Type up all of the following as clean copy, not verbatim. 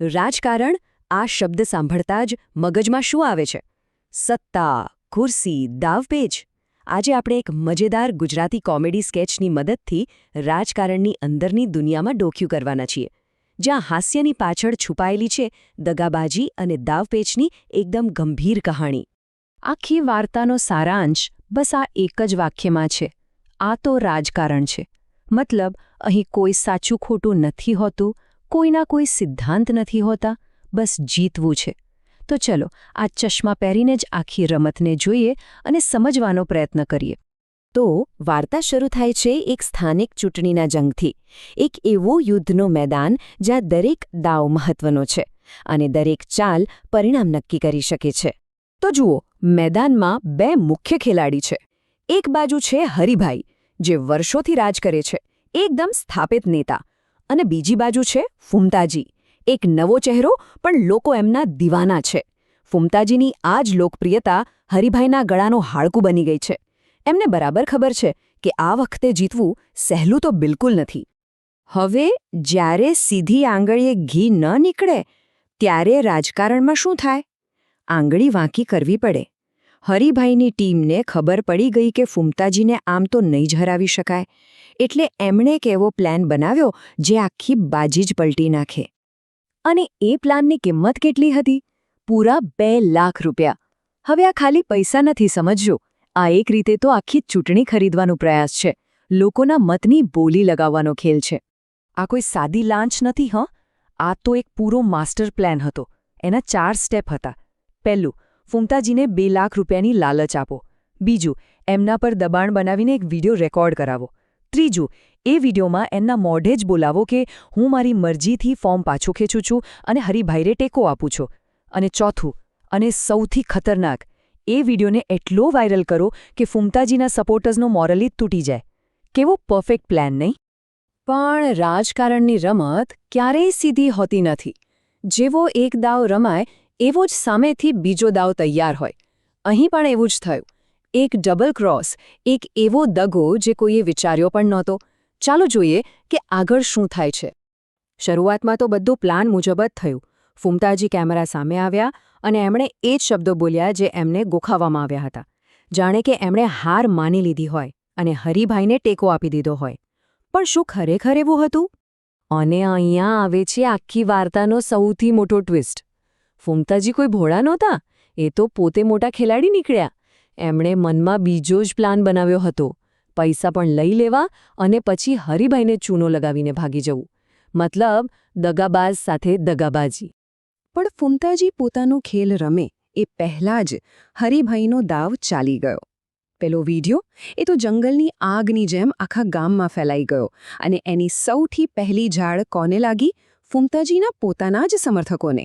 રાજકારણ આ શબ્દ સાંભળતા જ મગજમાં શું આવે છે? સત્તા, ખુરશી, દાવપેચ. આજે આપણે એક મજેદાર ગુજરાતી કોમેડી સ્કેચની મદદથી રાજકારણની અંદરની દુનિયામાં ડોક્યું કરવાના છીએ, જ્યાં હાસ્યની પાછળ છુપાયેલી છે દગાબાજી અને દાવપેચની એકદમ ગંભીર કહાણી. આખી વાર્તાનો સારાંશ બસ આ એક જ વાક્યમાં છે: આ તો રાજકારણ છે. મતલબ અહીં કોઈ સાચું ખોટું નથી હોતું, કોઈના કોઈ સિદ્ધાંત નથી હોતા, બસ જીતવું છે. તો ચલો આ ચશ્મા પહેરીને જ આખી રમતને જોઈએ અને સમજવાનો પ્રયત્ન કરીએ. તો વાર્તા શરૂ થાય છે એક સ્થાનિક ચૂંટણીના જંગથી, એક એવો યુદ્ધનો મેદાન જ્યાં દરેક દાવ મહત્વનો છે અને દરેક ચાલ પરિણામ નક્કી કરી શકે છે. તો જુઓ, મેદાનમાં બે મુખ્ય ખેલાડી છે. એક બાજુ છે હરિભાઈ, જે વર્ષોથી રાજ કરે છે, એકદમ સ્થાપિત નેતા, અને બીજી બાજુ છે ફુમતાજી, એક નવો ચહેરો પણ લોકો એમના દીવાના છે. ફુમતાજીની આ જ લોકપ્રિયતા હરિભાઈના ગળાનું હાડકું બની ગઈ છે. એમને બરાબર ખબર છે કે આ વખતે જીતવું સહેલું તો બિલકુલ નથી. હવે જ્યારે સીધી આંગળીએ ઘી ન નીકળે ત્યારે રાજકારણમાં શું થાય? આંગળી વાંકી કરવી પડે. હરિભાઈની ટીમને ખબર પડી ગઈ કે ફુમતાજીને આમ તો નહીં જ હરાવી શકાય, એટલે એમણે એક એવો પ્લાન બનાવ્યો જે આખી બાજી જ પલટી નાખે. અને એ પ્લાનની કિંમત કેટલી હતી? પૂરા 2 લાખ રૂપિયા. હવે આ ખાલી પૈસા નથી, સમજજો. આ એક રીતે તો આખી ચૂંટણી ખરીદવાનો પ્રયાસ છે, લોકોના મતની બોલી લગાવવાનો ખેલ છે. આ કોઈ સાદી લાંચ નથી. આ તો એક પૂરો માસ્ટર પ્લાન હતો. એના 4 સ્ટેપ હતા. પહેલું, ફુમતાજીને 2 લાખ રૂપિયાની લાલચ આપો. બીજું, એમના પર દબાણ બનાવીને એક વિડિયો રેકોર્ડ કરાવો. ત્રીજું, એ વિડિયોમાં એમના મોઢે જ બોલાવો કે હું મારી મરજીથી ફોર્મ પાછું ખેંચું છું અને હરિભાઈને ટેકો આપું છું. અને ચોથું, અને સૌથી ખતરનાક, એ વિડિયોને એટલો વાયરલ કરો કે ફુમતાજીના સપોર્ટર્સનો મોરલી તૂટી જાય. કેવો પરફેક્ટ પ્લાન, નહીં? પણ રાજકારણની રમત ક્યારેય સીધી હોતી નથી. જેવો એક દાવ રમાય એવો જ સામેથી બીજો દાવ તૈયાર હોય. અહીં પણ એવું જ થયું. એક ડબલ ક્રોસ, એક એવો દગો જે કોઈએ વિચાર્યો પણ નહોતો. ચાલો જોઈએ કે આગળ શું થાય છે. શરૂઆતમાં તો બધું પ્લાન મુજબ જ થયું. ફુમતાજી કેમેરા સામે આવ્યા અને એમણે એ જ શબ્દો બોલ્યા જે એમને ગોખાવવામાં આવ્યા હતા. જાણે કે એમણે હાર માની લીધી હોય અને હરિભાઈને ટેકો આપી દીધો હોય. પણ શું ખરેખર એવું હતું? અને અહીંયા આવે છે આખી વાર્તાનો સૌથી મોટો ટ્વિસ્ટ. ફુમતાજી કોઈ ભોળા નહોતા. એ તો પોતે મોટા ખેલાડી નીકળ્યા. એમણે મનમાં બીજો જ પ્લાન બનાવ્યો હતો: પૈસા પણ લઈ લેવા અને પછી હરિભાઈને ચૂનો લગાવીને ભાગી જવું. મતલબ દગાબાજ સાથે દગાબાજી. પણ ફુમતાજી પોતાનો ખેલ રમે એ પહેલાં જ હરિભાઈનો દાવ ચાલી ગયો. પેલો વિડિયો એ તો જંગલની આગની જેમ આખા ગામમાં ફેલાઈ ગયો અને એની સૌથી પહેલી ઝાડ કોને લાગી? ફુમતાજીના પોતાના જ સમર્થકોને.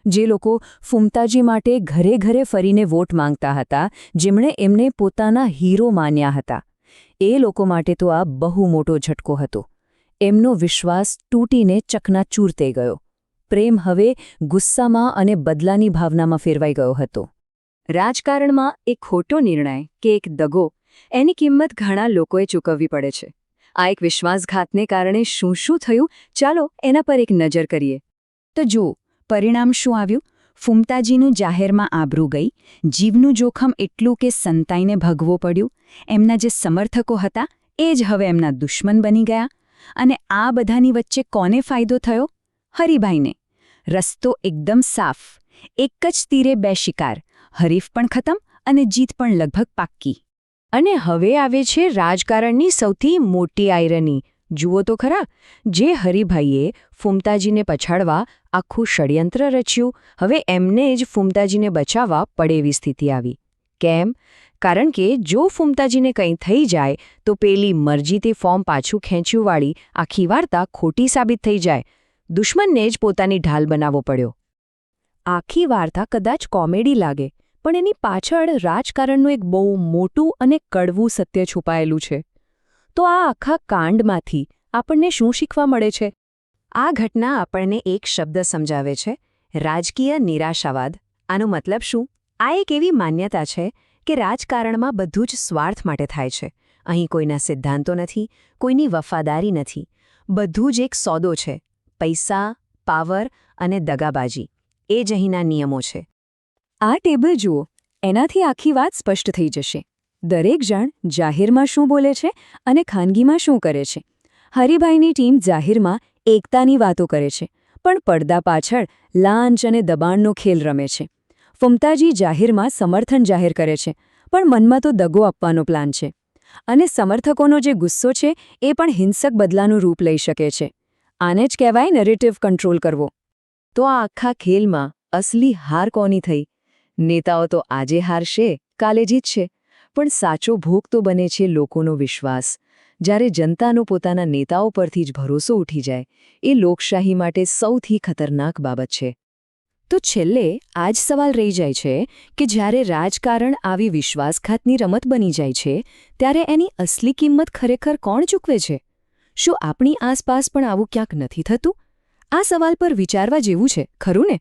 જે લોકો ફુમતાજી માટે ઘરે ઘરે ફરીને વોટ માંગતા હતા, જેમણે એમને પોતાના હીરો માન્યા હતા, એ લોકો માટે તો આ બહુ મોટો ઝટકો હતો. એમનો વિશ્વાસ તૂટીને ચકનાચૂર થઈ ગયો. પ્રેમ હવે ગુસ્સામાં અને બદલાની ભાવનામાં ફેરવાઈ ગયો હતો. રાજકારણમાં એક ખોટો નિર્ણય કે એક દગો, એની કિંમત ઘણા લોકોએ ચૂકવવી પડે છે. આ એક વિશ્વાસઘાતને કારણે શું શું થયું, ચાલો એના પર એક નજર કરીએ. તો જુઓ, પરિણામ શું આવ્યું? ફુમતાજીનું જાહેરમાં આબરૂ ગઈ, જીવનું જોખમ એટલું કે સંતાઈને ભગવો પડ્યું. એમના જે સમર્થકો હતા એ જ હવે એમના દુશ્મન બની ગયા. અને આ બધાની વચ્ચે કોને ફાયદો થયો? હરિભાઈને. રસ્તો એકદમ સાફ. એક જ તીરે 2 શિકાર. હરીફ પણ ખતમ અને જીત પણ લગભગ પાક્કી. અને હવે આવે છે રાજકારણની સૌથી મોટી આયરની. જુઓ તો ખરા, જે હરિભાઈએ ફુમતાજીને પછાડવા આખું ષડયંત્ર રચ્યું, હવે એમને જ ફુમતાજીને બચાવવા પડે એવી સ્થિતિ આવી. કેમ? કારણ કે જો ફુમતાજીને કંઈ થઈ જાય તો પેલી મરજીથી ફોર્મ પાછું ખેંચ્યુંવાળી આખી વાર્તા ખોટી સાબિત થઈ જાય. દુશ્મનને જ પોતાની ઢાલ બનાવવો પડ્યો. આખી વાર્તા કદાચ કોમેડી લાગે, પણ એની પાછળ રાજકારણનું એક બહુ મોટું અને કડવું સત્ય છુપાયેલું છે. તો આ આખા કાંડમાંથી આપણને શું શીખવા મળે છે? આ ઘટના આપણને એક શબ્દ સમજાવે છે: રાજકીય નિરાશાવાદ. આનો મતલબ શું? આ એક એવી માન્યતા છે કે રાજકારણમાં બધું જ સ્વાર્થ માટે થાય છે. અહીં કોઈના સિદ્ધાંતો નથી, કોઈની વફાદારી નથી. બધું જ એક સોદો છે. પૈસા, પાવર અને દગાબાજી એ જ અહીંના નિયમો છે. આ ટેબલ જુઓ, એનાથી આખી વાત સ્પષ્ટ થઈ જશે. દરેક જણ જાહેરમાં શું બોલે છે અને ખાનગીમાં શું કરે છે. હરિભાઈની ટીમ જાહેરમાં એકતાની વાતો કરે છે, પણ પડદા પાછળ લાંચ અને દબાણનો ખેલ રમે છે. ફમતાજી જાહેરમાં સમર્થન જાહેર કરે છે, પણ મનમાં તો દગો આપવાનો પ્લાન છે. અને સમર્થકોનો જે ગુસ્સો છે એ પણ હિંસક બદલાનું રૂપ લઈ શકે છે. આને જ કહેવાય નેરેટિવ કંટ્રોલ કરવો. તો આ આખા ખેલમાં અસલી હાર કોની થઈ? નેતાઓ તો આજે હારશે, કાલે જીતશે, પણ સાચો ભોગ તો બને છે લોકોનો વિશ્વાસ. જ્યારે જનતાનો પોતાના નેતાઓ પરથી જ ભરોસો ઉઠી જાય, એ લોકશાહી માટે સૌથી ખતરનાક બાબત છે. તો છેલ્લે આ જ સવાલ રહી જાય છે કે જ્યારે રાજકારણ આવી વિશ્વાસઘાતની રમત બની જાય છે, ત્યારે એની અસલી કિંમત ખરેખર કોણ ચૂકવે છે? શું આપણી આસપાસ પણ આવું ક્યાંક નથી થતું? આ સવાલ પર વિચારવા જેવું છે, ખરું ને?